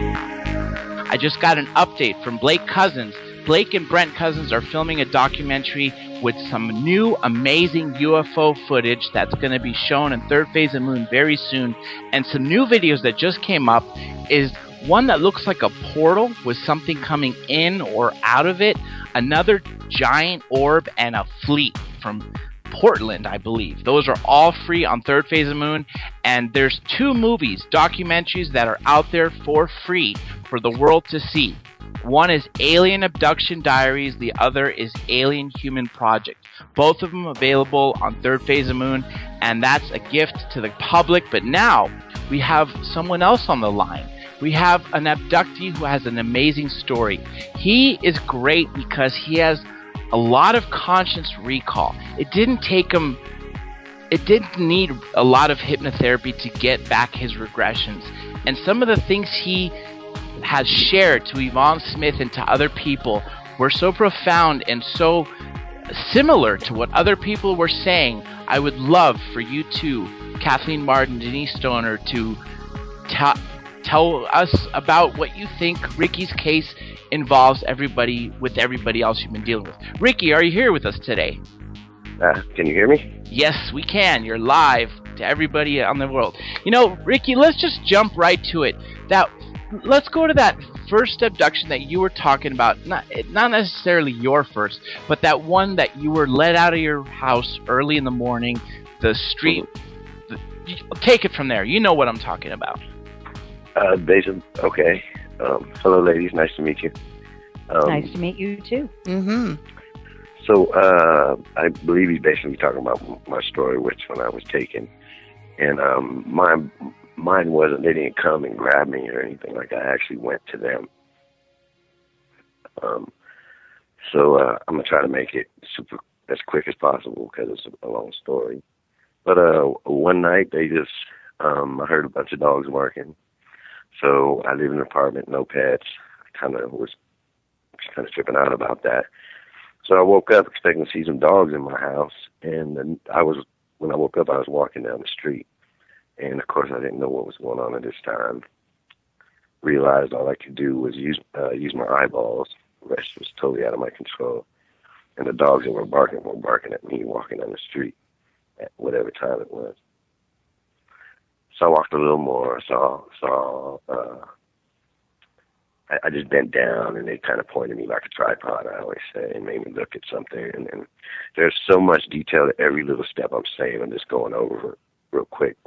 I just got an update from Blake Cousins. Blake and Brent Cousins are filming a documentary with some new amazing UFO footage that's going to be shown in Third Phase of Moon very soon. And some new videos that just came up is one that looks like a portal with something coming in or out of it, another giant orb, and a fleet from Portland, I believe. Those are all free on Third Phase of Moon, and there's 2 movies, documentaries that are out there for free for the world to see. One is Alien Abduction Diaries, the other is Alien Human Project. Both of them available on Third Phase of Moon, and that's a gift to the public. But now we have someone else on the line. We have an abductee who has an amazing story. He is great because he has a lot of conscious recall. It didn't need a lot of hypnotherapy to get back his regressions. And some of the things he has shared to Yvonne Smith and to other people were so profound and so similar to what other people were saying. I would love for you two, Kathleen Martin, Denise Stoner, to tell us about what you think Ricky's case involves with everybody else you've been dealing with. Ricky, are you here with us today? Can you hear me? Yes, we can. You're live to everybody on the world. You know, Ricky, let's just jump right to it. Let's go to that first abduction that you were talking about. Not necessarily your first, but that one that you were let out of your house early in the morning, the street. Take it from there. You know what I'm talking about. Basically, okay. Hello, ladies. Nice to meet you. Nice to meet you, too. Mm-hmm. So, I believe he's basically talking about my story, which when I was taken. And mine wasn't, they didn't come and grab me or anything like that. I actually went to them. So I'm going to try to make it super as quick as possible because it's a long story. But one night, they just, I heard a bunch of dogs barking. So I live in an apartment, no pets. I was kind of tripping out about that. So I woke up expecting to see some dogs in my house, and then when I woke up, I was walking down the street, and of course I didn't know what was going on at this time. Realized all I could do was use my eyeballs. The rest was totally out of my control, and the dogs that were barking at me walking down the street at whatever time it was. So I walked a little more, I just bent down, and they kind of pointed me like a tripod, I always say, and made me look at something. And there's so much detail to every little step I'm saying. I'm just going over it real quick.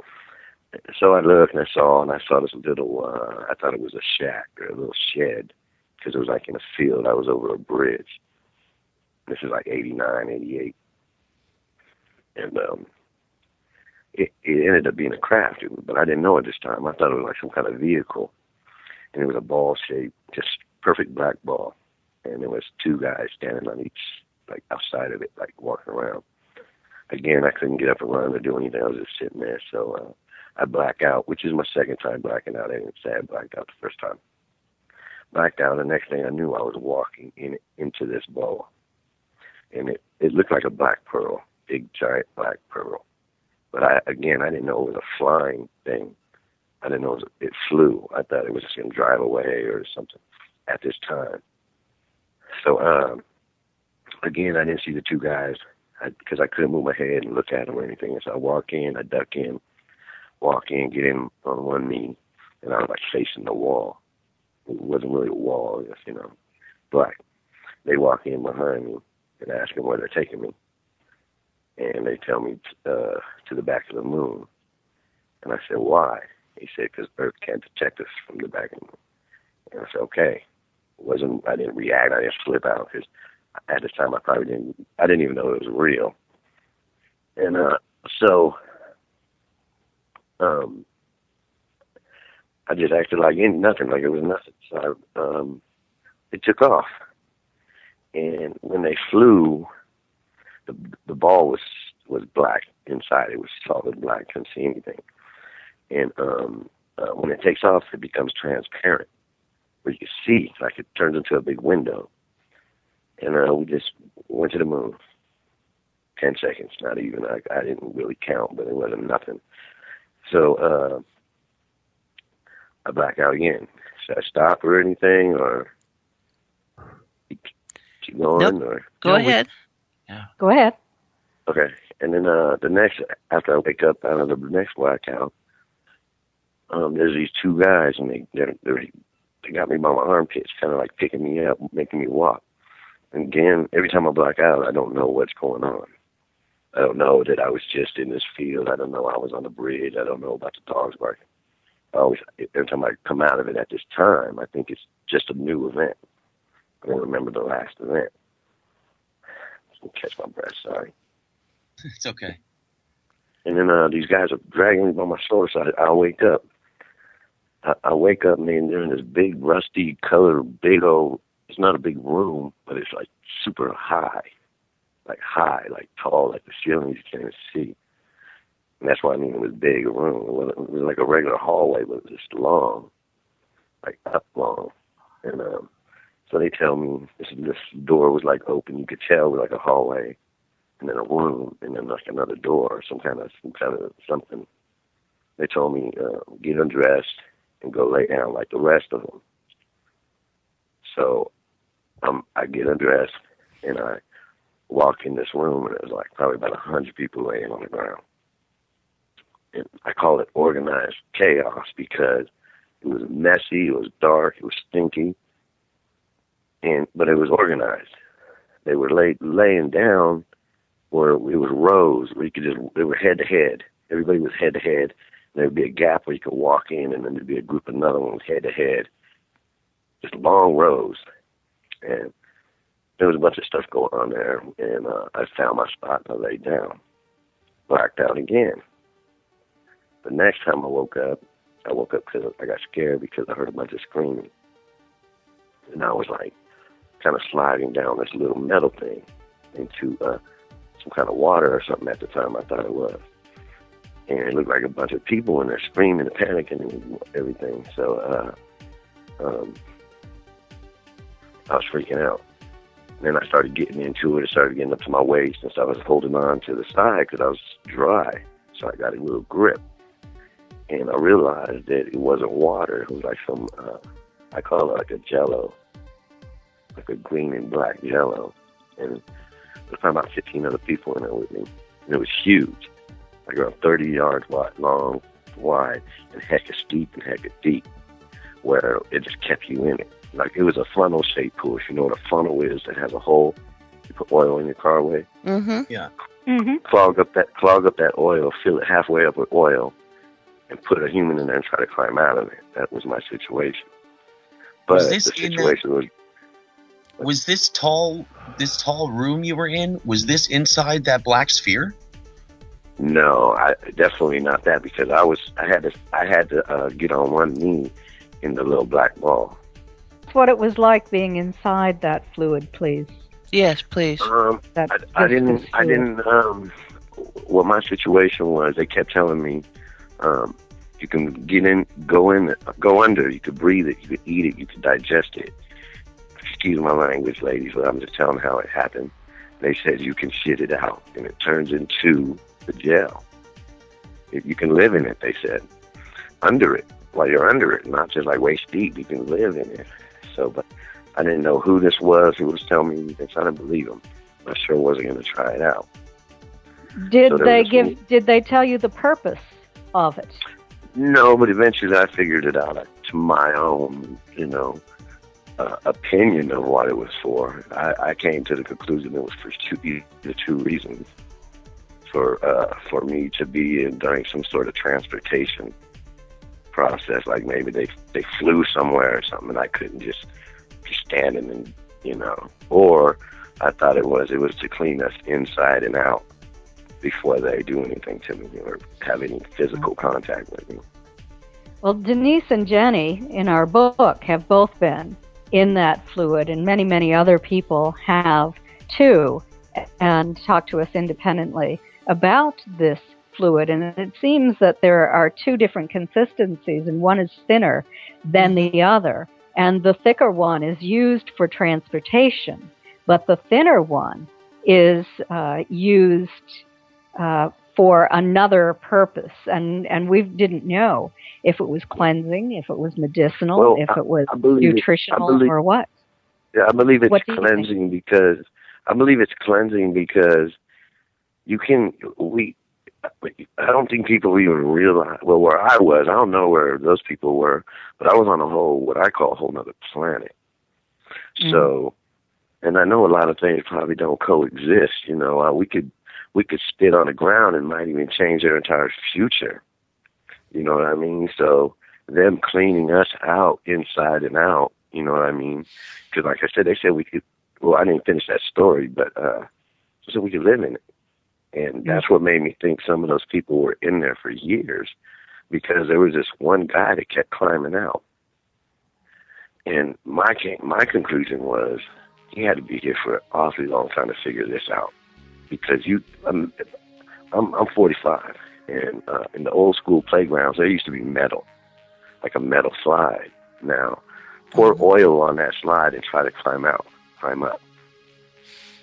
So I looked, and I saw this little, I thought it was a shack or a little shed, because it was like in a field. I was over a bridge. This is like 89, 88. And it ended up being a craft, but I didn't know at this time. I thought it was like some kind of vehicle. And it was a ball shape, just perfect black ball. And there was 2 guys standing on each, like outside of it, like walking around. Again, I couldn't get up and run or do anything. I was just sitting there. So I blacked out, which is my second time blacking out. I didn't say I blacked out the first time. Blacked out, and the next thing I knew, I was walking into this ball. And it looked like a black pearl, big, giant black pearl. But I didn't know it was a flying thing. I didn't know it flew. I thought it was just going to drive away or something at this time. So, again, I didn't see the 2 guys because I couldn't move my head and look at them or anything. So I walk in, I duck in, walk in, get in on one knee, and I was like facing the wall. It wasn't really a wall, just, black. They walk in behind me and ask them where they're taking me. And they tell me to the back of the moon. And I said, why? He said, because Earth can't detect us from the back of the moon. And I said, okay. I didn't react. I didn't flip out because at this time I didn't even know it was real. And so I just acted like nothing, like it was nothing. So it took off. And when they flew, the ball was black inside. It was solid black. Couldn't see anything. And when it takes off, it becomes transparent, where you can see, like it turns into a big window. And we just went to the moon. 10 seconds, not even. I didn't really count, but it wasn't nothing. So I black out again. Should I stop or anything, or keep going? Nope. Or Go ahead. Yeah. Go ahead. okay. And then the next, after I wake up out of the next blackout, there's these two guys, and they got me by my armpits, kind of like picking me up, making me walk. And again, every time I black out, I don't know what's going on. I don't know that I was just in this field. I don't know I was on the bridge. I don't know about the dogs barking. Every time I come out of it at this time, I think it's just a new event. I don't remember the last event. I'll catch my breath, sorry. It's okay. And then these guys are dragging me by my shoulder, so I wake up. I wake up, and they're in this big, rusty colored, big old, it's not a big room, but it's like super high, like tall, like the ceilings you can't even see. And that's why I mean it was big, a room. It was like a regular hallway, but it was just long, like up long. And so they tell me this door was like open. You could tell it was like a hallway, and then a room, and then like another door, some kind of something. They told me get undressed and go lay down like the rest of them. So I get undressed and I walk in this room, and there's like probably about 100 people laying on the ground. And I call it organized chaos because it was messy, it was dark, it was stinky, but it was organized. They were laying down where it was rows where you could they were head to head. Everybody was head to head. There would be a gap where you could walk in, and then there'd be a group of another ones head to head. Just long rows. And there was a bunch of stuff going on there, and I found my spot and I laid down. Blacked out again. The next time I woke up because I got scared because I heard a bunch of screaming. And I was like kind of sliding down this little metal thing into some kind of water or something at the time I thought it was. And it looked like a bunch of people in there screaming and panicking and everything. So I was freaking out. And then I started getting into it. It started getting up to my waist, and so I was holding on to the side because I was dry. So I got a little grip. And I realized that it wasn't water. It was like some, I call it like a jello, like a green and black jello. And there was probably about 15 other people in there with me. And it was huge, like around 30 yards long, wide, and hecka steep and hecka deep, where it just kept you in it. Like it was a funnel-shaped pool. You know what a funnel is that has a hole? You put oil in your car with. Mm-hmm. Yeah. Mm-hmm. Clog up that oil, fill it halfway up with oil, and put a human in there and try to climb out of it. That was my situation. But the situation was this tall room you were in? Was this inside that black sphere? No, definitely not that, because I had to get on one knee in the little black ball. What it was like being inside that fluid, please. Yes, please. I didn't. What my situation was, they kept telling me, you can get in, go under, you could breathe it, you could eat it, you could digest it. Excuse my language, ladies, but I'm just telling how it happened. They said you can shit it out, and it turns into the gel. You can live in it, they said. Under it, while you're under it, not just like waist deep, you can live in it. So, but I didn't know who this was, who was telling me this. I didn't believe him. I sure wasn't going to try it out. Did they tell you the purpose of it? No, but eventually I figured it out to my own, opinion of what it was for. I came to the conclusion it was for two reasons. For me to be during some sort of transportation process, like maybe they flew somewhere or something, and I couldn't just be standing and or I thought it was to clean us inside and out before they do anything to me or have any physical contact with me. Well, Denise and Jenny in our book have both been in that fluid, and many, many other people have too, and talked to us independently about this fluid. And it seems that there are two different consistencies, and one is thinner than the other. And the thicker one is used for transportation, but the thinner one is used for another purpose, and we didn't know if it was cleansing, if it was medicinal, Well, if it was I believe nutritional, or what. Yeah, I believe it's What do you cleansing because you can. I don't think people even realize. Well, where I was, I don't know where those people were, but I was on what I call a whole nother planet. Mm. So, and I know a lot of things probably don't coexist. You know, we could spit on the ground and might even change their entire future. You know what I mean? So them cleaning us out inside and out. You know what I mean? Because like I said, they said we could. Well, I didn't finish that story, but they said we could live in it. And that's what made me think some of those people were in there for years, because there was this one guy that kept climbing out. And my conclusion was he had to be here for an awfully long time to figure this out. Because I'm 45, and in the old school playgrounds there used to be metal, like a metal slide. Now, pour oil on that slide and try to climb up.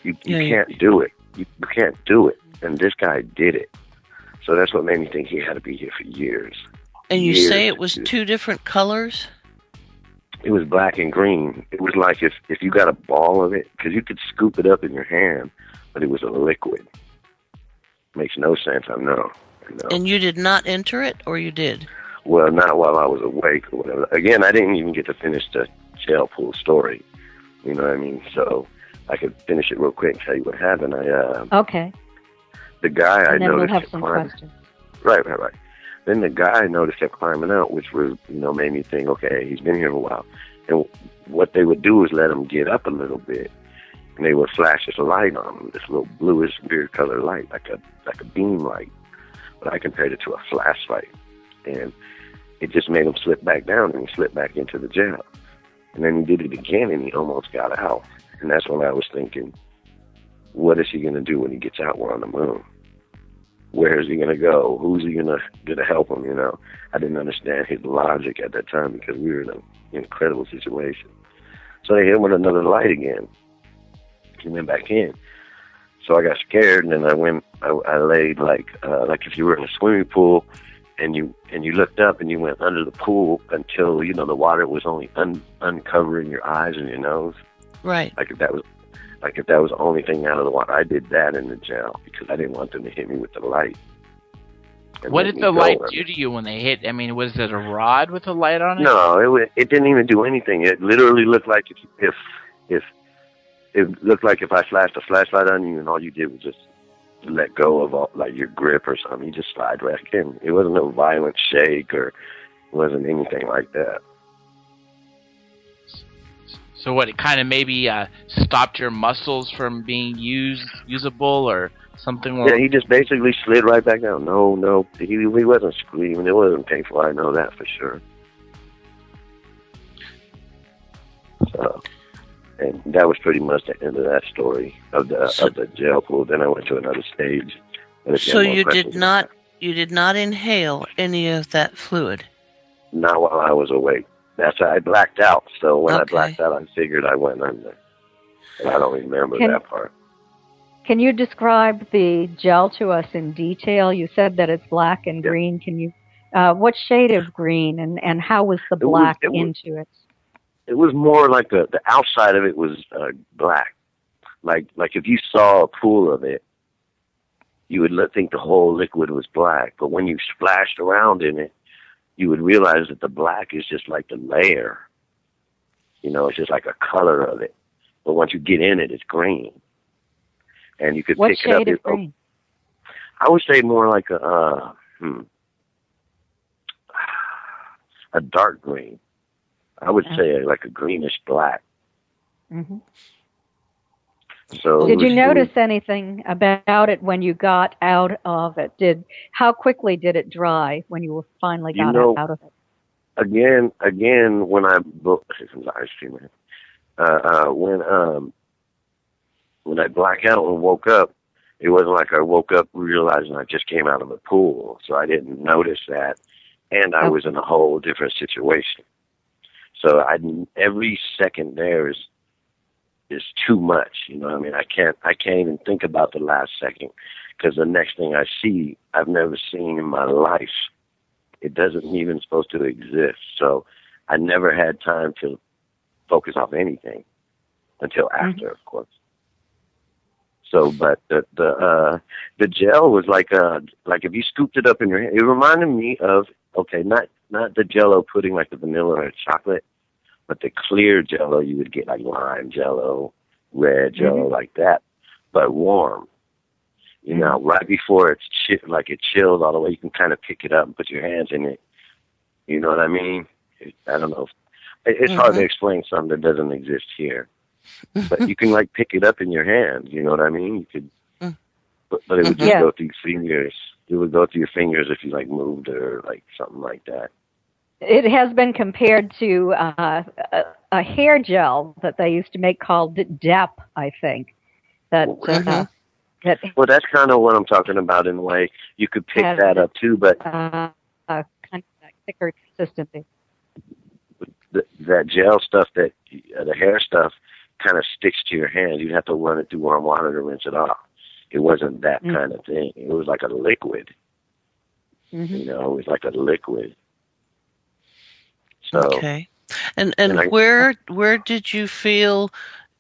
You can't do it. You can't do it. And this guy did it. So that's what made me think he had to be here for years. And you say it was two different colors? It was black and green. It was like if you got a ball of it, because you could scoop it up in your hand, but it was a liquid. Makes no sense, I know. And you did not enter it, or you did? Well, not while I was awake or whatever. Again, I didn't even get to finish the jail pool story. You know what I mean? So I could finish it real quick and tell you what happened. Okay. The guy I and then noticed we'll have kept some climbing. questions. Right. Then the guy I noticed kept climbing out, which was, made me think, okay, he's been here a while. And what they would do is let him get up a little bit, and they would flash this light on him, this little bluish, weird color light, like a beam light. But I compared it to a flashlight, and it just made him slip back down, and he slipped back into the jail. And then he did it again, and he almost got out. And that's when I was thinking, what is he going to do when he gets out? We're on the moon. Where is he going to go? Who's he going to help him? I didn't understand his logic at that time because we were in an incredible situation. So they hit him with another light again. He went back in. So I got scared, and then I laid like if you were in a swimming pool, and you looked up and you went under the pool until the water was only uncovering your eyes and your nose. Right. Like if that was the only thing out of the water. I did that in the jail because I didn't want them to hit me with the light. What did the light do to you when they hit? I mean, was it a rod with a light on it? No, it didn't even do anything. It literally looked like if I flashed a flashlight on you and all you did was just let go of your grip or something. You just slide right in. It wasn't no violent shake or it wasn't anything like that. So what, it kind of maybe stopped your muscles from being usable or something? Yeah, he just basically slid right back down. No, he wasn't screaming. It wasn't painful. I know that for sure. So, and that was pretty much the end of that story of the jail pool. Then I went to another stage. So you did not inhale any of that fluid? Not while I was awake. I blacked out. So when I blacked out, I figured I went under. And I don't remember that part. Can you describe the gel to us in detail? You said that it's black and green. Can you? What shade of green and how was the black into it? It was more like the outside of it was black. Like if you saw a pool of it, you would think the whole liquid was black. But when you splashed around in it, you would realize that the black is just like the layer. It's just like a color of it. But once you get in it, it's green. And you could pick it up. What shade of green? I would say more like a dark green. I would say like a greenish black. Mm-hmm. So did you notice anything about it when you got out of it? How quickly did it dry when you finally got out of it? Again, when I when I black out and woke up, it wasn't like I woke up realizing I just came out of a pool, so I didn't notice that, and I was in a whole different situation. So every second there is is too much. You know what I mean? I can't even think about the last second, because the next thing I see, I've never seen in my life. It doesn't even supposed to exist. So I never had time to focus off anything until after, of course. So, but the gel was like if you scooped it up in your hand, it reminded me of, okay, not the Jello pudding like the vanilla or chocolate, but the clear Jello you would get, like lime Jello, red Jello, like that, but warm. You know, right before it's it chills all the way, you can kind of pick it up and put your hands in it. You know what I mean? I don't know. It's hard to explain something that doesn't exist here. But you can like pick it up in your hand. You know what I mean? You could, but it would just go through your fingers. It would go through your fingers if you like moved it or like something like that. It has been compared to a hair gel that they used to make called DEP, I think. Well, that's kind of what I'm talking about in a way. You could pick that up too, but kind of thicker consistency. That gel stuff, the hair stuff, kind of sticks to your hand. You'd have to run it through warm water to rinse it off. It wasn't that kind of thing. It was like a liquid. You know, it was like a liquid. So, okay. And where did you feel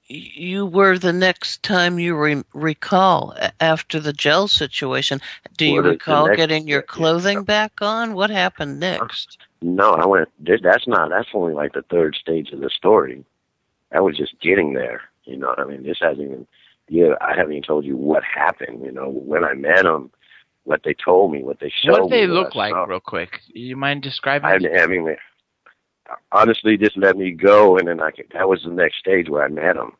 you were the next time you recall after the gel situation? Do you recall getting your clothing back on? What happened next? No, I went. That's only like the third stage of the story. I was just getting there. You know what I mean? This hasn't even. Yeah, I haven't even told you what happened. You know, when I met them, what they told me, what they showed me. What did they look like, real quick? You mind describing? I mean, honestly, just let me go, and then that was the next stage where I met them.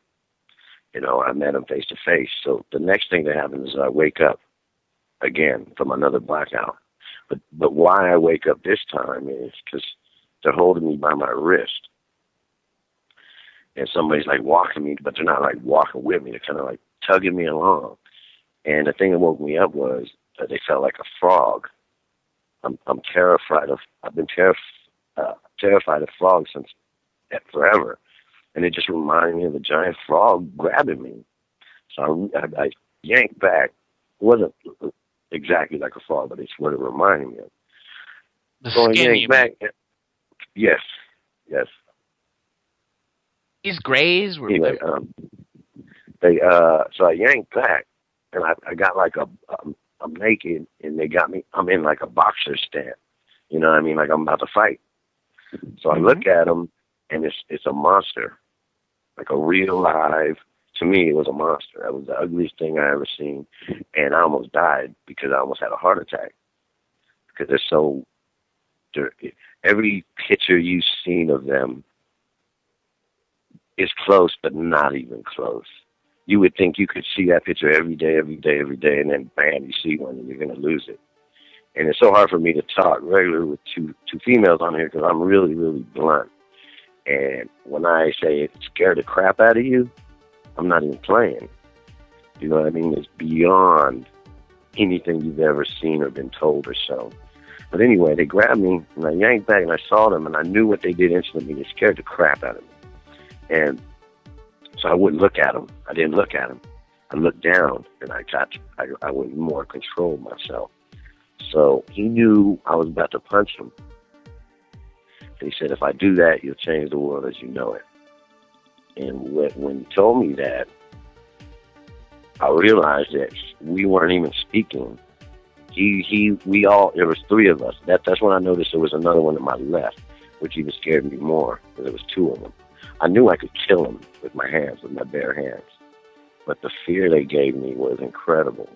You know, I met them face to face. So the next thing that happens is I wake up again from another blackout. But why I wake up this time is because they're holding me by my wrist. And somebody's like walking me, but they're not like walking with me. They're kind of like tugging me along. And the thing that woke me up was that they felt like a frog. I'm terrified of. I've been terrified of frogs since forever. And it just reminded me of a giant frog grabbing me. So I yanked back. It wasn't exactly like a frog, but it's what it reminded me of. So I yanked back. Yes. These grays were. Anyway, so I yanked back, and I got like I'm naked, and they got me. I'm in like a boxer stance. You know what I mean? Like I'm about to fight. So I look at them, and it's a monster. Like a real live, to me, it was a monster. That was the ugliest thing I ever seen. And I almost died because I almost had a heart attack. Because they're so dirty. Every picture you've seen of them is close, but not even close. You would think you could see that picture every day, and then bam, you see one and you're going to lose it. And it's so hard for me to talk regular with two females on here because I'm really, really blunt. And when I say it scared the crap out of you, I'm not even playing. You know what I mean? It's beyond anything you've ever seen or been told or so. But anyway, they grabbed me, and I yanked back, and I saw them, and I knew what they did instantly. They scared the crap out of me. And so I wouldn't look at them. I didn't look at them. I looked down, and I wouldn't more control myself. So he knew I was about to punch him. And he said, if I do that, you'll change the world as you know it. And when he told me that, I realized that we weren't even speaking. There was three of us. That's when I noticed there was another one to my left, which even scared me more, because there was two of them. I knew I could kill him with my hands, with my bare hands. But the fear they gave me was incredible.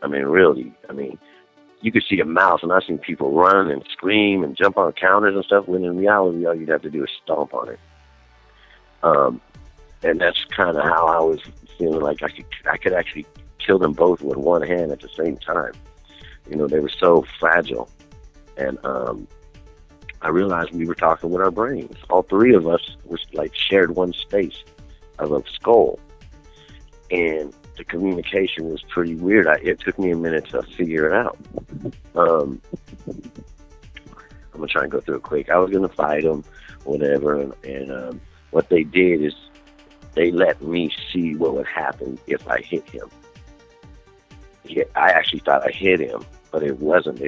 I mean, really, you could see a mouse, and I've seen people run and scream and jump on counters and stuff, when in reality, all you'd have to do is stomp on it. And that's kind of how I was feeling like I could actually kill them both with one hand at the same time. You know, they were so fragile. And I realized we were talking with our brains. All three of us was like shared one space of a skull. And the communication was pretty weird. It took me a minute to figure it out. I'm going to try and go through it quick. I was going to fight them, whatever, and what they did is they let me see what would happen if I hit him. Yeah, I actually thought I hit him, but it wasn't.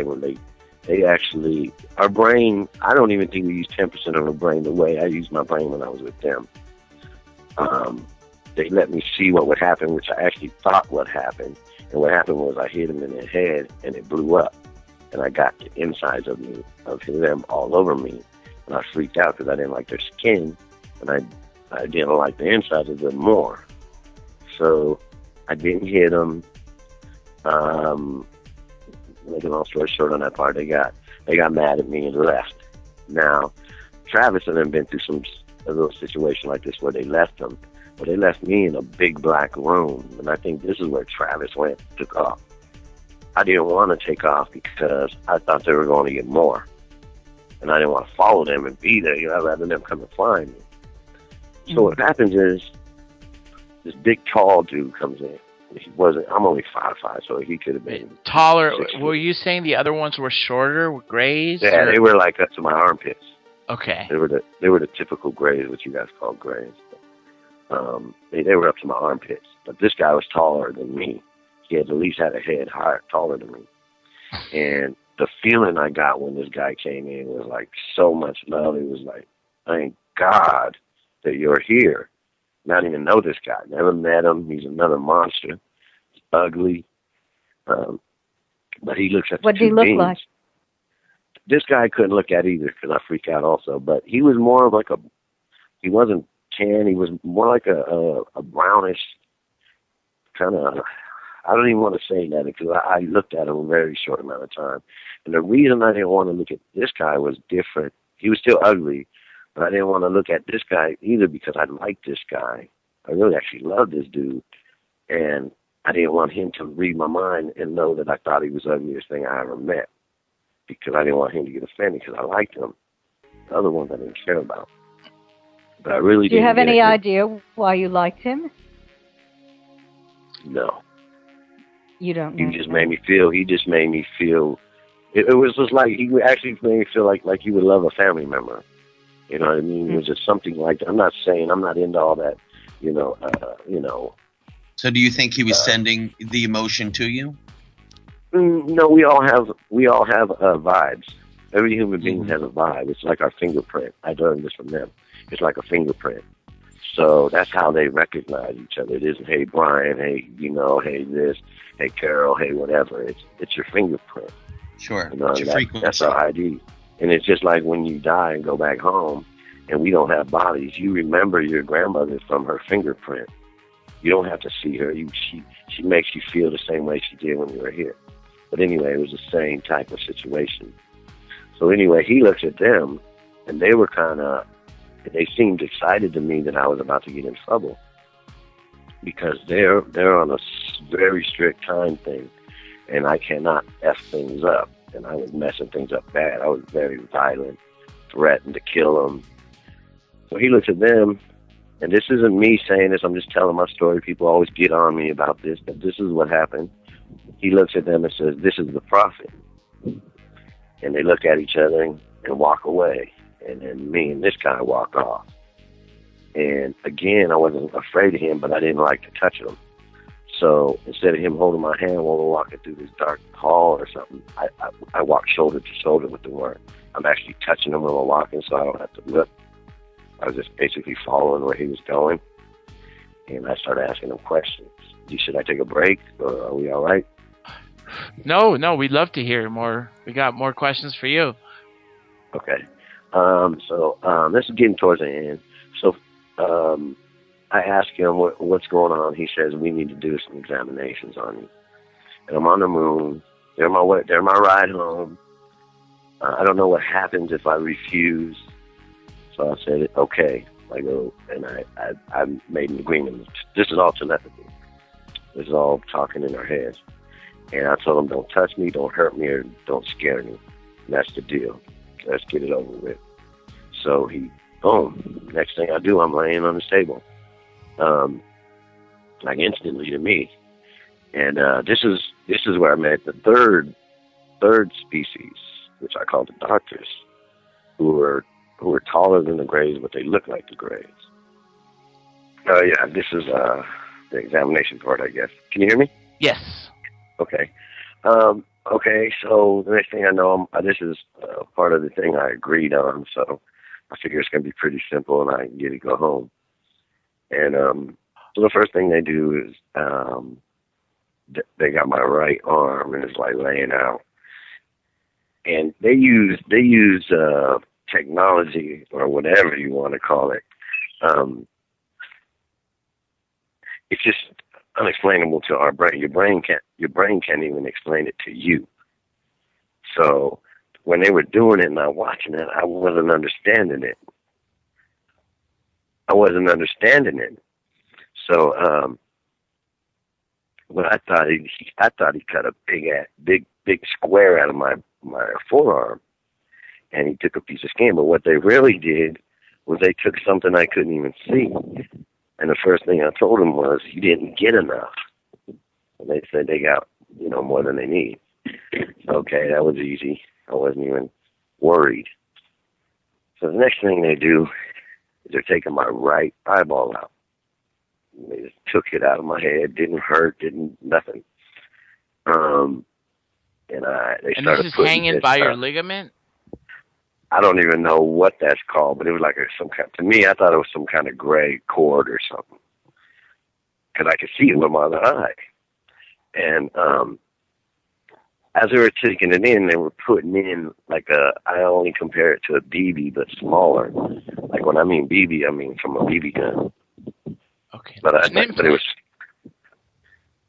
They actually, our brain, I don't even think we use 10% of our brain the way I used my brain when I was with them. They let me see what would happen, which I actually thought would happen. And what happened was I hit him in the head, and it blew up. And I got the insides of them all over me. And I freaked out because I didn't like their skin, and I didn't like the insides of them more. So I didn't hit them. Make a long story short on that part, they got mad at me and left. Now, Travis and them been through some a little situation like this where they left them. But they left me in a big black room, and I think this is where Travis took off. I didn't want to take off because I thought they were going to get more, and I didn't want to follow them and be there. I'd rather them come and find me. So what happens is this big tall dude comes in. He wasn't. I'm only 5'5", so he could have been taller. Were you saying the other ones were shorter, were grays? Yeah, they were like up to my armpits. Okay. They were the typical grays, what you guys call grays. They were up to my armpits. But this guy was taller than me. He had at least had a head higher, taller than me. And the feeling I got when this guy came in was like so much love. It was like, thank God that you're here. Not even know this guy. Never met him. He's another monster. He's ugly. But he looks at what the did he two look beings. like? This guy I couldn't look at either because I freak out also. But he was more of like he wasn't tan. He was more like a brownish kind of, I don't even want to say that because I looked at him a very short amount of time. And the reason I didn't want to look at this guy was different. He was still ugly, but I didn't want to look at this guy either because I liked this guy. I really actually loved this dude. And I didn't want him to read my mind and know that I thought he was the ugliest thing I ever met because I didn't want him to get offended because I liked him. The other ones I didn't care about. But I really didn't. Do you have any idea why you liked him? No. You don't know. He just made me feel. It was just like he actually made me feel like you would love a family member. You know what I mean? Mm-hmm. It was just something like that. I'm not saying I'm not into all that. You know. So, do you think he was sending the emotion to you? No, we all have vibes. Every human being has a vibe. It's like our fingerprint. I learned this from them. It's like a fingerprint. So that's how they recognize each other. It isn't, hey, Brian, hey, hey, this, hey, Carol, hey, whatever. It's your fingerprint. Sure. It's your frequency. That's our ID. And it's just like when you die and go back home and we don't have bodies, you remember your grandmother from her fingerprint. You don't have to see her. She makes you feel the same way she did when you were here. But anyway, it was the same type of situation. So anyway, he looks at them, and they seemed excited to me that I was about to get in trouble because they're on a very strict time thing, and I cannot F things up. And I was messing things up bad. I was very violent, threatened to kill them. So he looks at them, and this isn't me saying this. I'm just telling my story. People always get on me about this, but this is what happened. He looks at them and says, "This is the prophet." And they look at each other and walk away. And then me and this guy walk off. And again, I wasn't afraid of him, but I didn't like to touch him. So instead of him holding my hand while we're walking through this dark hall or something, I walk shoulder to shoulder with the word. I'm actually touching him when we're walking, so I don't have to look. I was just basically following where he was going. And I started asking him questions. Should I take a break, or are we all right? No, we'd love to hear more. We got more questions for you. Okay. So this is getting towards the end. So I asked him what's going on. He says we need to do some examinations on you. And I'm on the moon. They're my ride home. I don't know what happens if I refuse. So I said, okay. I go, and I made an agreement. This is all telepathy. This is all talking in our heads. And I told him, don't touch me, don't hurt me, or don't scare me. And that's the deal. Let's get it over with. So boom. Next thing I do, I'm laying on the table. Like instantly to me. And this is where I met the third species, which I call the doctors, who were taller than the Greys, but they look like the Greys. Yeah, this is the examination part, I guess. Can you hear me? Yes. Okay. Okay, so the next thing I know, this is part of the thing I agreed on, so I figure it's going to be pretty simple and I can get to go home. And so the first thing they do is they got my right arm and it's like laying out. And they use technology or whatever you want to call it. It's just unexplainable to our brain. Your brain can't even explain it to you. So when they were doing it and I was watching it, I wasn't understanding it. So what I thought he cut a big square out of my forearm, and he took a piece of skin. But what they really did was they took something I couldn't even see. And the first thing I told them was, you didn't get enough. And they said they got, more than they need. Okay, that was easy. I wasn't even worried. So the next thing they do is they're taking my right eyeball out. And they just took it out of my head. Didn't hurt, nothing. And they started this is putting hanging by your ligament? I don't even know what that's called, but it was like to me, I thought it was some kind of gray cord or something. Because I could see it with my other eye. And as they were taking it in, they were putting in I only compare it to a BB, but smaller. Like when I mean BB, I mean from a BB gun. Okay. But it was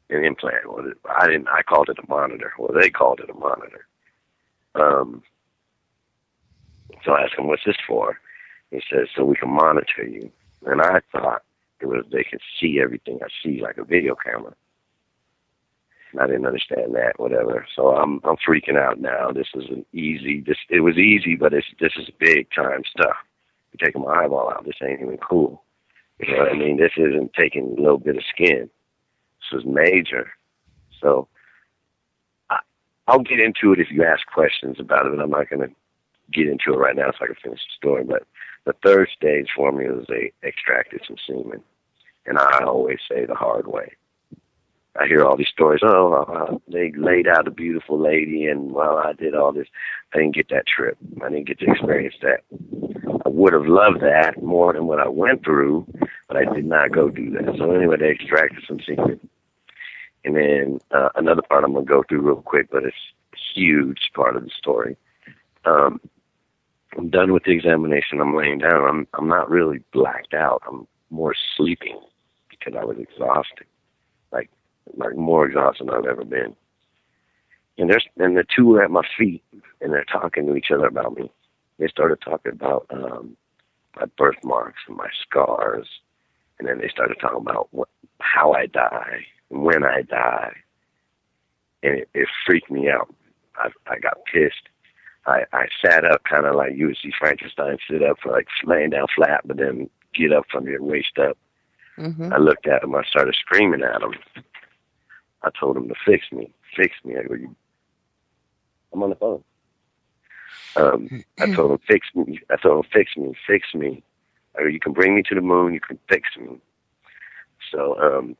an implant. I called it a monitor. Well, they called it a monitor. So I asked him, what's this for? He says, so we can monitor you. And I thought it was they could see everything I see, like a video camera. And I didn't understand that, whatever. So I'm freaking out now. It was easy, but this is big time stuff. You're taking my eyeball out. This ain't even cool. You know what I mean? This isn't taking a little bit of skin. This is major. So I'll get into it if you ask questions about it, but I'm not going to get into it right now so I can finish the story. But the third stage for me was they extracted some semen. And I always say the hard way. I hear all these stories. They laid out a beautiful lady and, I did all this. I didn't get that trip. I didn't get to experience that. I would have loved that more than what I went through, but I did not go do that. So anyway, they extracted some semen. And then another part I'm going to go through real quick, but it's a huge part of the story. I'm done with the examination. I'm laying down. I'm not really blacked out. I'm more sleeping because I was exhausted, like more exhausted than I've ever been. And the two were at my feet, and they're talking to each other about me. They started talking about my birthmarks and my scars, and then they started talking about how I die and when I die, and it freaked me out. I got pissed. I sat up kind of like you would see Frankenstein sit up for like laying down flat, but then get up from your waist up. Mm-hmm. I looked at him. I started screaming at him. I told him to fix me. I go, I'm on the phone. I told him, fix me. I go, you can bring me to the moon. You can fix me. So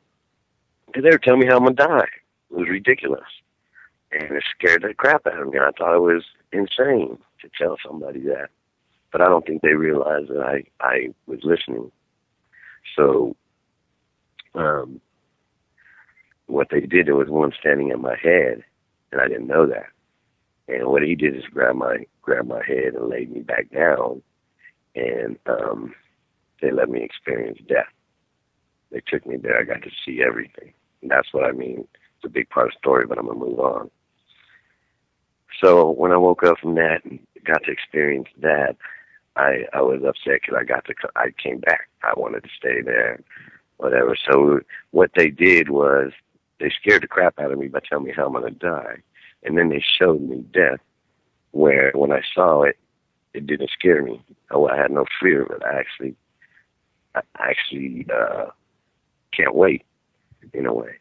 they were telling me how I'm going to die. It was ridiculous. And it scared the crap out of me. I thought it was insane to tell somebody that. But I don't think they realized that I was listening. So what they did, there was one standing at my head, and I didn't know that. And what he did is grab my head and laid me back down, and they let me experience death. They took me there. I got to see everything. And that's what I mean. It's a big part of the story, but I'm going to move on. So when I woke up from that and got to experience that, I was upset because I came back. I wanted to stay there, whatever. So what they did was they scared the crap out of me by telling me how I'm going to die. And then they showed me death, where when I saw it, it didn't scare me. I had no fear of it. I actually can't wait, in a way.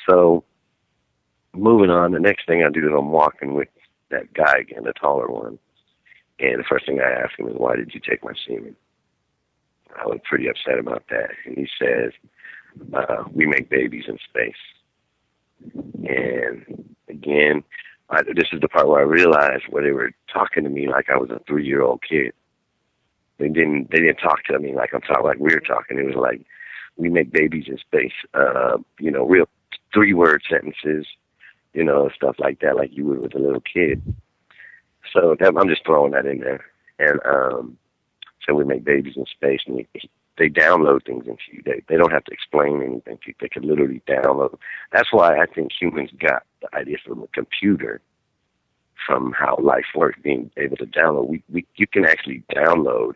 So moving on, the next thing I do is I'm walking with that guy again, the taller one. And the first thing I ask him is, why did you take my semen? I was pretty upset about that. And he says, we make babies in space. And again, this is the part where I realized where they were talking to me like I was a 3-year-old kid. They didn't talk to me like like we were talking. It was like, we make babies in space. Real 3-word sentences, stuff like that, like you would with a little kid. So I'm just throwing that in there. And so we make babies in space, and they download things into you. They don't have to explain anything to you. They can literally download. That's why I think humans got the idea from a computer, from how life works, being able to download. You can actually download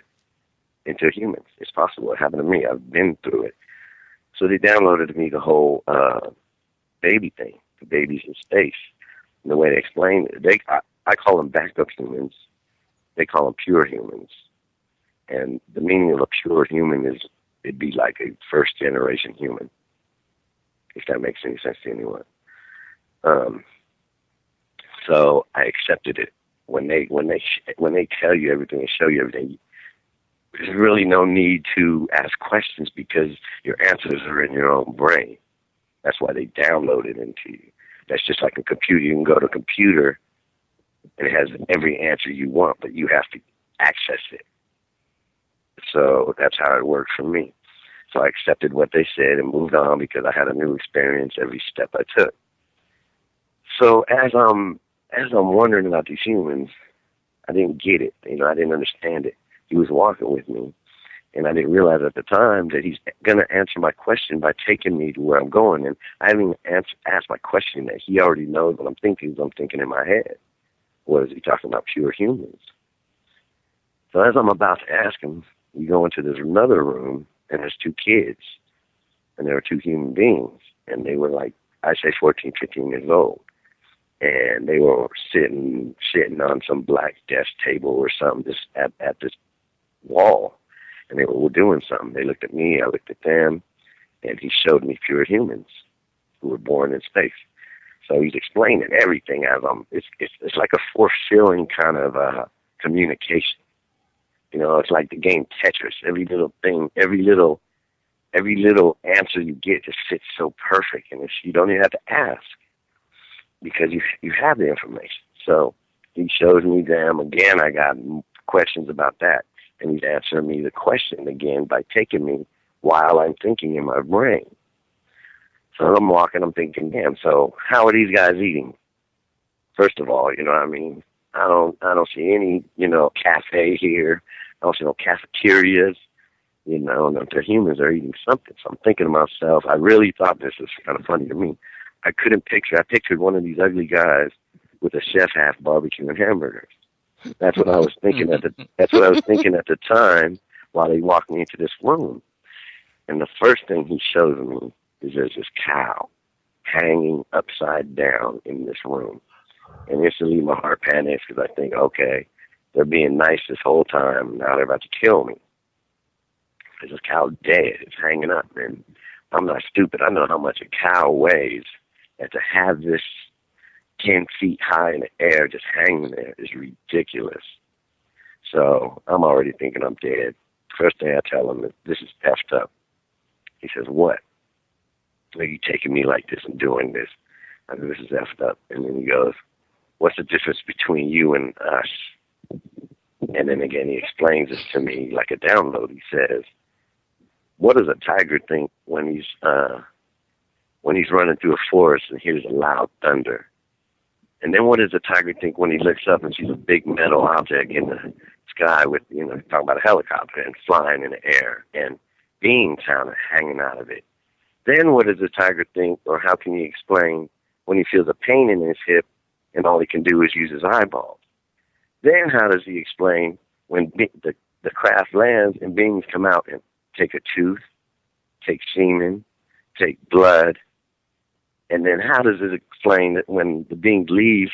into humans. It's possible. It happened to me. I've been through it. So they downloaded to me the whole baby thing, the babies in space. And the way they explain it, I call them backup humans. They call them pure humans. And the meaning of a pure human is, it'd be like a first-generation human, if that makes any sense to anyone. So I accepted it. When they tell you everything and show you everything, there's really no need to ask questions because your answers are in your own brain. That's why they download it into you. That's just like a computer. You can go to a computer and it has every answer you want, but you have to access it. So that's how it worked for me. So I accepted what they said and moved on because I had a new experience every step I took. So as I'm wondering about these humans, I didn't get it. I didn't understand it. He was walking with me, and I didn't realize at the time that he's going to answer my question by taking me to where I'm going. And I haven't even asked my question that he already knows what I'm thinking. I'm thinking in my head. What is he talking about? Pure humans. So as I'm about to ask him, we go into this another room, and there's 2 kids, and there were 2 human beings, and they were like, I say 14, 15 years old, and they were sitting on some black desk table or something, just at this wall, and they were doing something. They looked at me, I looked at them, and he showed me pure humans who were born in space. So he's explaining everything as it's like a fulfilling kind of communication. It's like the game Tetris. Every little thing, every little answer you get just fits so perfect, and you don't even have to ask because you have the information. So he shows me them again. I got questions about that, and he's answering me the question again by taking me while I'm thinking in my brain. So I'm walking, I'm thinking, damn. So how are these guys eating? First of all, I don't see any, cafe here. I don't see no cafeterias, and they're humans, they're eating something. So I'm thinking to myself, I really thought this was kind of funny to me. I pictured one of these ugly guys with a chef hat barbecuing hamburgers. That's what I was thinking at the time while they walked me into this room. And the first thing he shows me is there's this cow hanging upside down in this room. And instantly my heart panics because I think, okay, they're being nice this whole time. Now they're about to kill me. There's this cow dead. It's hanging up. And I'm not stupid. I know how much a cow weighs. And to have this 10 feet high in the air just hanging there is ridiculous. So I'm already thinking I'm dead. First thing I tell him is, this is effed up. He says, what? Are you taking me like this and doing this? I said, this is effed up. And then he goes, what's the difference between you and us? And then again, he explains this to me like a download. He says, what does a tiger think when he's running through a forest and hears a loud thunder? And then what does a tiger think when he looks up and sees a big metal object in the sky with, talking about a helicopter and flying in the air and being kind of hanging out of it? Then what does the tiger think, or how can he explain when he feels a pain in his hip and all he can do is use his eyeballs? Then how does he explain when the craft lands and beings come out and take a tooth, take semen, take blood, and then how does it explain that when the beings leave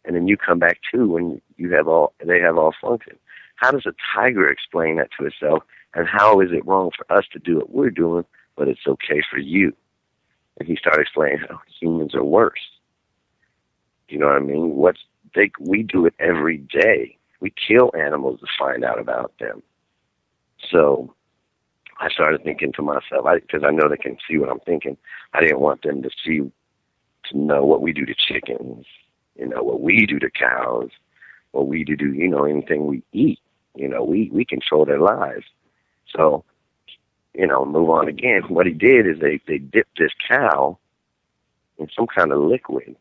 and then you come back too when they have all function? How does a tiger explain that to itself, and how is it wrong for us to do what we're doing, but it's okay for you? And he started explaining how humans are worse. You know what I mean? We do it every day. We kill animals to find out about them. So I started thinking to myself, because I know they can see what I'm thinking. I didn't want them to know what we do to chickens, what we do to cows, what we do to, anything we eat. We control their lives. So, move on again. What he did is they dipped this cow in some kind of liquid.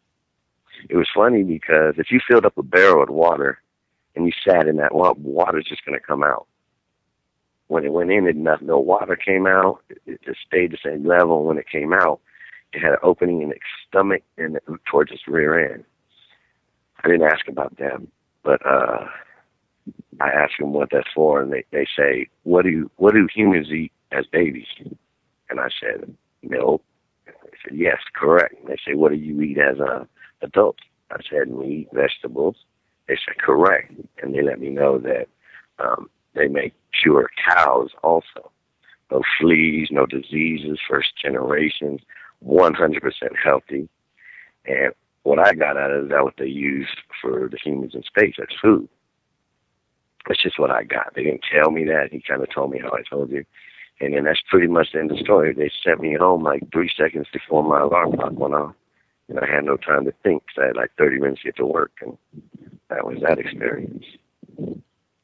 It was funny because if you filled up a barrel with water and you sat in that, water's just going to come out. When it went in, no water came out. It just stayed the same level. When it came out, it had an opening in its stomach and towards its rear end. I didn't ask about them, but I asked them what that's for, and they say, what do humans eat as babies? And I said, milk. They said, yes, correct. And they say, what do you eat as adults? I said, we eat vegetables. They said, correct. And they let me know that they make pure cows also. No fleas, no diseases, first generations, 100% healthy. And what I got out of that, what they use for the humans in space, that's food. That's just what I got. They didn't tell me that. He kind of told me how I told you. And then that's pretty much the end of the story. They sent me home like 3 seconds before my alarm clock went off. And I had no time to think because I had like 30 minutes to get to work. And that was that experience.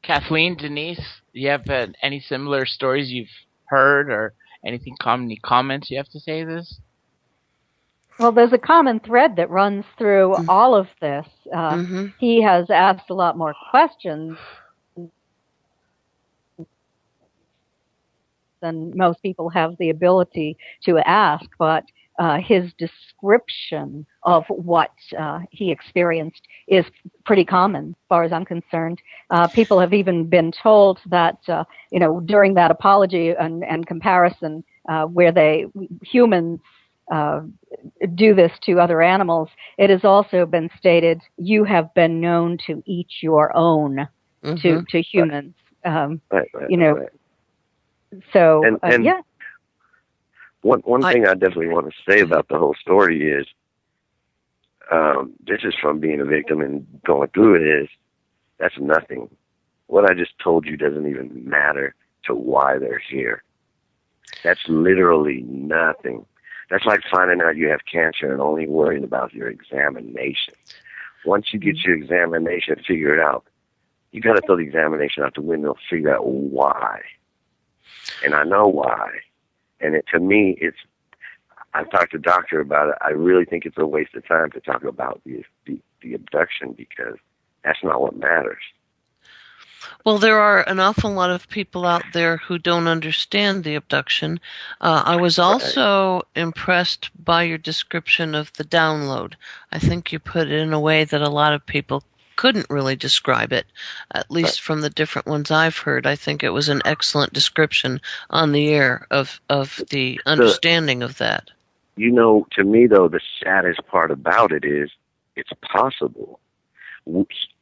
Kathleen, Denise, do you have any similar stories you've heard or any comments you have to say to this? Well, there's a common thread that runs through all of this. He has asked a lot more questions than most people have the ability to ask, but his description of what he experienced is pretty common, as far as I'm concerned. People have even been told that, during that apology and comparison where humans do this to other animals, it has also been stated, you have been known to eat your own to humans. Right. So, and yeah. One thing I definitely want to say about the whole story is, this is from being a victim and going through it, is that's nothing. What I just told you doesn't even matter to why they're here. That's literally nothing. That's like finding out you have cancer and only worrying about your examination. Once you get your examination figured out, you got to throw the examination out the window and figure out why. And I know why. And to me, I've talked to the doctor about it. I really think it's a waste of time to talk about the abduction, because that's not what matters. Well, there are an awful lot of people out there who don't understand the abduction. I was also impressed by your description of the download. I think you put it in a way that a lot of people couldn't really describe it, at least from the different ones I've heard. I think it was an excellent description on the air of the understanding of that. To me, though, the saddest part about it is it's possible.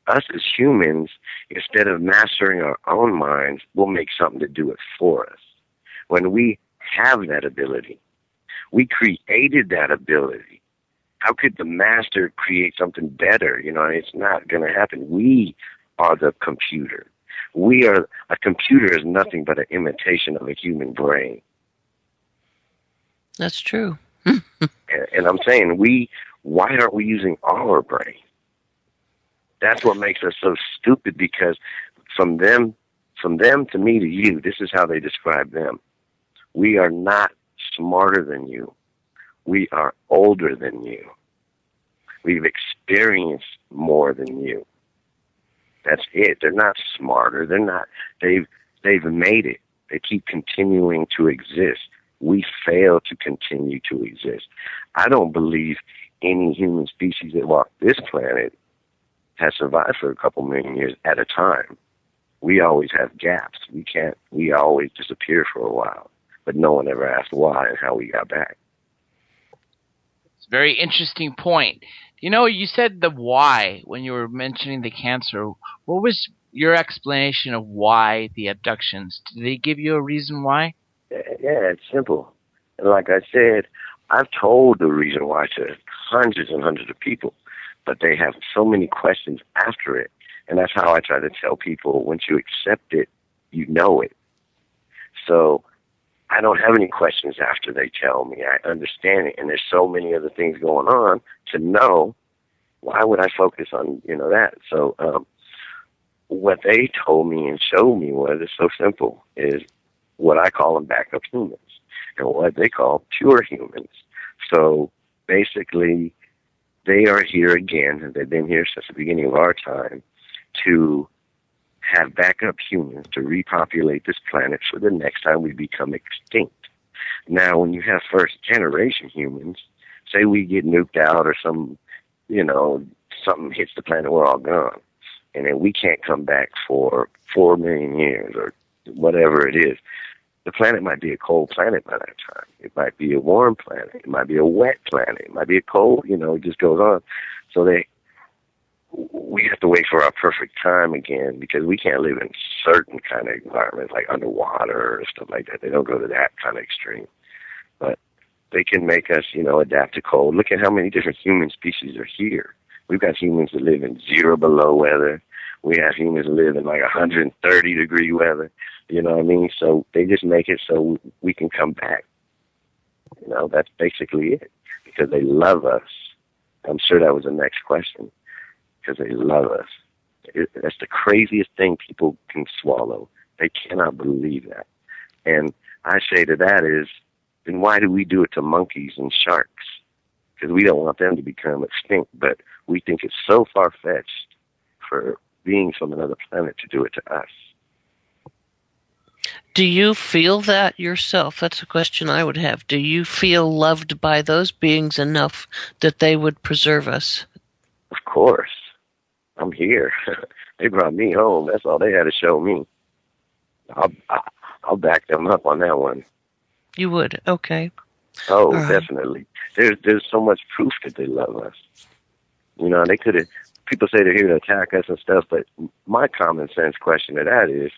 Us as humans, instead of mastering our own minds, we'll make something to do it for us. When we have that ability, we created that ability. How could the master create something better? It's not going to happen. We are the computer. A computer is nothing but an imitation of a human brain. That's true. And I'm saying, why aren't we using our brain? That's what makes us so stupid, because from them to me to you, this is how they describe them. We are not smarter than you. We are older than you. We've experienced more than you. That's it. They're not smarter. They're not. They've made it. They keep continuing to exist. We fail to continue to exist. I don't believe any human species that walked this planet has survived for a couple million years at a time. We always have gaps. We always disappear for a while, but no one ever asked why and how we got back. It's a very interesting point. You said the why when you were mentioning the cancer. What was your explanation of why the abductions? Did they give you a reason why? Yeah, it's simple. And like I said, I've told the reason why to hundreds and hundreds of people, but they have so many questions after it. And that's how I try to tell people, once you accept it, you know it. So I don't have any questions after they tell me. I understand it, and there's so many other things going on to know. Why would I focus on, that? So what they told me and showed me it's so simple, is what I call them backup humans and what they call pure humans. So basically, they are here again, and they've been here since the beginning of our time, to have backup humans to repopulate this planet for the next time we become extinct. Now, when you have first-generation humans, say we get nuked out or something hits the planet, we're all gone. And then we can't come back for 4 million years or whatever it is. The planet might be a cold planet by that time. It might be a warm planet. It might be a wet planet. It might be a cold, it just goes on. So we have to wait for our perfect time again, because we can't live in certain kind of environments like underwater or stuff like that. They don't go to that kind of extreme. But they can make us, adapt to cold. Look at how many different human species are here. We've got humans that live in 0 below weather. We have humans that live in like 130 degree weather. You know what I mean? So they just make it so we can come back. That's basically it, because they love us. I'm sure that was the next question. Because they love us. That's the craziest thing people can swallow. They cannot believe that. And I say to that is, then why do we do it to monkeys and sharks? Because we don't want them to become extinct, but we think it's so far-fetched for beings from another planet to do it to us. Do you feel that yourself? That's a question I would have. Do you feel loved by those beings enough that they would preserve us? Of course. I'm here. They brought me home. That's all they had to show me. I'll back them up on that one. You would? Okay. Oh, right. Definitely. There's so much proof that they love us. They could have. People say they're here to attack us and stuff, but my common sense question to that is,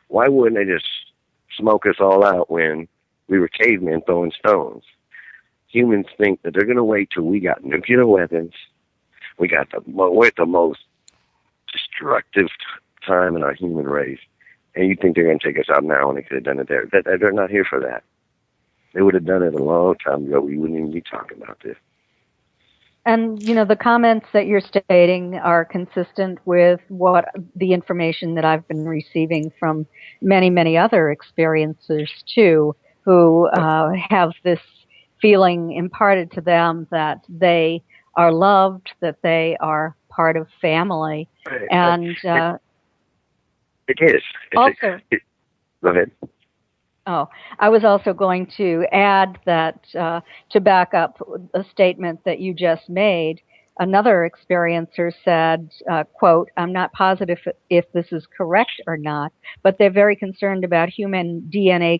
why wouldn't they just smoke us all out when we were cavemen throwing stones? Humans think that they're going to wait till we got nuclear weapons. We're at the most destructive time in our human race, and you think they're going to take us out now when they could have done it there. They're not here for that. They would have done it a long time ago. We wouldn't even be talking about this. And, the comments that you're stating are consistent with what the information that I've been receiving from many, many other experiencers, too, who have this feeling imparted to them that they are loved, that they are part of family. And it is. Also, go ahead. Oh, I was also going to add that to back up a statement that you just made, another experiencer said, quote, "I'm not positive if this is correct or not, but they're very concerned about human DNA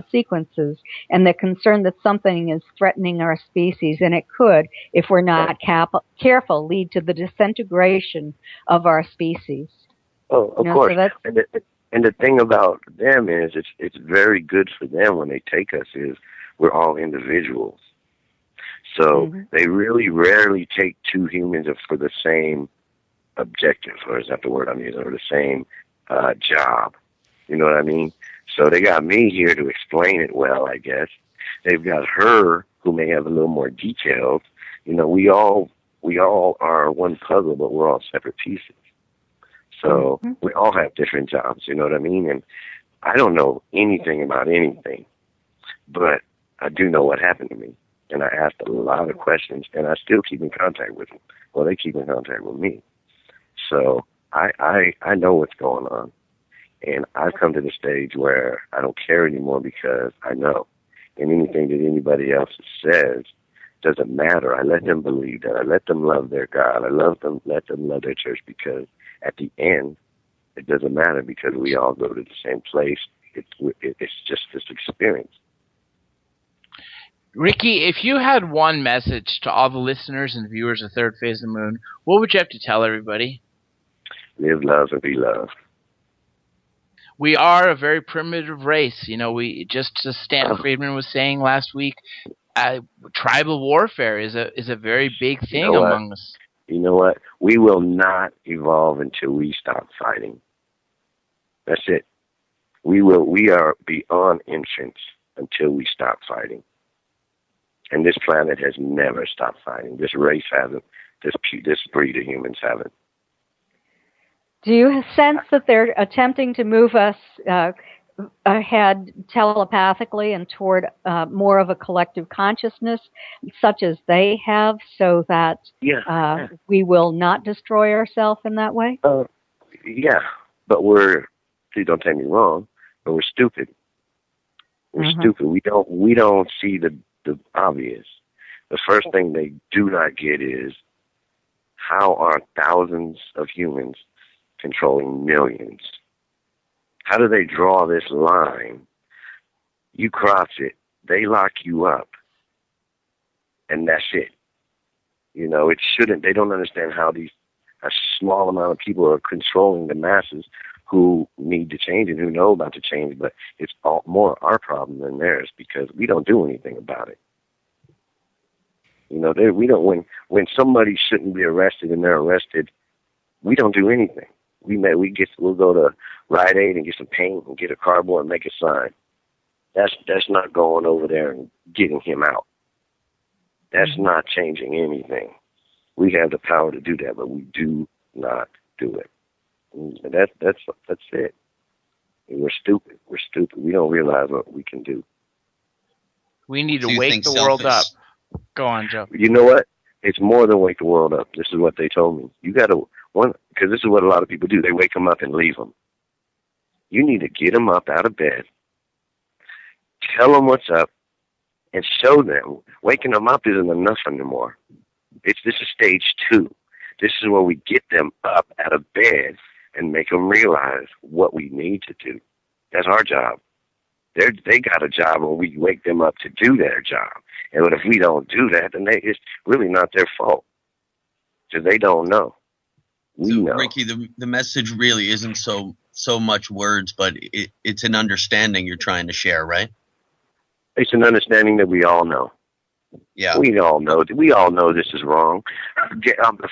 sequences, and they're concerned that something is threatening our species, and it could, if we're not careful, lead to the disintegration of our species." Oh, of course. So and the thing about them is it's very good for them when they take us is we're all individuals. So they really rarely take two humans for the same objective, or is that the word I'm using, or the same job. You know what I mean? So they got me here to explain it well, I guess. They've got her, who may have a little more details. We all are one puzzle, but we're all separate pieces. So we all have different jobs, you know what I mean? And I don't know anything about anything, but I do know what happened to me. And I asked a lot of questions, and I still keep in contact with them. Well, they keep in contact with me. So I know what's going on. And I've come to the stage where I don't care anymore because I know. And anything that anybody else says doesn't matter. I let them believe that. I let them love their God. I let them love their church, because at the end, it doesn't matter, because we all go to the same place. It's just this experience. Ricky, if you had one message to all the listeners and viewers of Third Phase of the Moon, what would you have to tell everybody? Live, love, and be loved. We are a very primitive race. We just, as Stan Friedman was saying last week, tribal warfare is a very big thing among us. You know what? We will not evolve until we stop fighting. That's it. We are beyond infants. until we stop fighting. And this planet has never stopped fighting. This race hasn't. This breed of humans haven't. Do you sense that they're attempting to move us ahead telepathically and toward more of a collective consciousness, such as they have, so that we will not destroy ourselves in that way? Yeah, but please don't take me wrong, but we're stupid. We're stupid. We don't see the obvious. The first thing they do not get is, how are thousands of humans controlling millions? How do they draw this line? You cross it, they lock you up, and that's it. You know, it shouldn't. They don't understand how a small amount of people are controlling the masses who need to change and who know about to change. But it's more our problem than theirs, because we don't do anything about it. You know, we don't. When somebody shouldn't be arrested and they're arrested, we don't do anything. We'll go to Rite Aid and get some paint and get a cardboard and make a sign. That's not going over there and getting him out. That's not changing anything. We have the power to do that, but we do not do it. And that's it. We're stupid. We're stupid. We don't realize what we can do. We need to wake the world up. Go on, Joe. You know what? It's more than wake the world up. This is what they told me. You got to, because this is what a lot of people do. They wake them up and leave them. You need to get them up out of bed, tell them what's up, and show them. Waking them up isn't enough anymore. This is stage 2. This is where we get them up out of bed and make them realize what we need to do. That's our job. They got a job when we wake them up to do their job. And if we don't do that, then it's really not their fault, because they don't know. We know. Ricky, the message really isn't so much words, but it's an understanding you're trying to share, right? It's an understanding that we all know. Yeah, we all know. We all know this is wrong.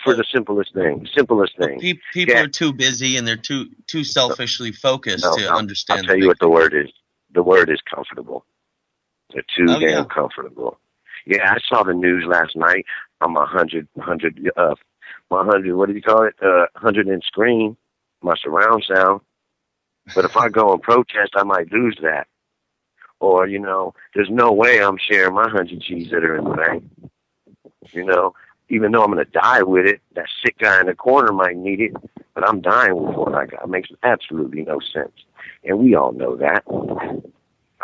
For the simplest thing. People are too busy and they're too selfishly focused to understand. I'll tell you what the word is. The word is comfortable. They're too damn comfortable. Yeah, I saw the news last night. I'm 100, what do you call it? 100 inch screen, my surround sound. But if I go and protest, I might lose that. Or, you know, there's no way I'm sharing my 100 G's that are in the bank. You know, even though I'm going to die with it, that sick guy in the corner might need it, but I'm dying with what I got. It makes absolutely no sense. And we all know that.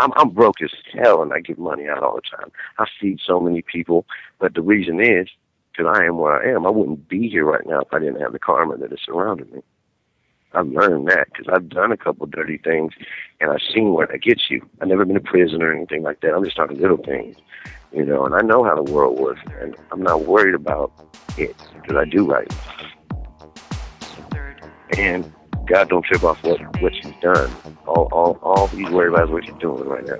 I'm broke as hell and I give money out all the time. I feed so many people, but the reason is because I am where I am. I wouldn't be here right now if I didn't have the karma that has surrounded me. I've learned that because I've done a couple of dirty things and I've seen where that gets you. I've never been to prison or anything like that. I'm just talking little things, you know, and I know how the world works and I'm not worried about it because I do right. And God don't trip off what you've done. All he's worried about is what you're doing right now.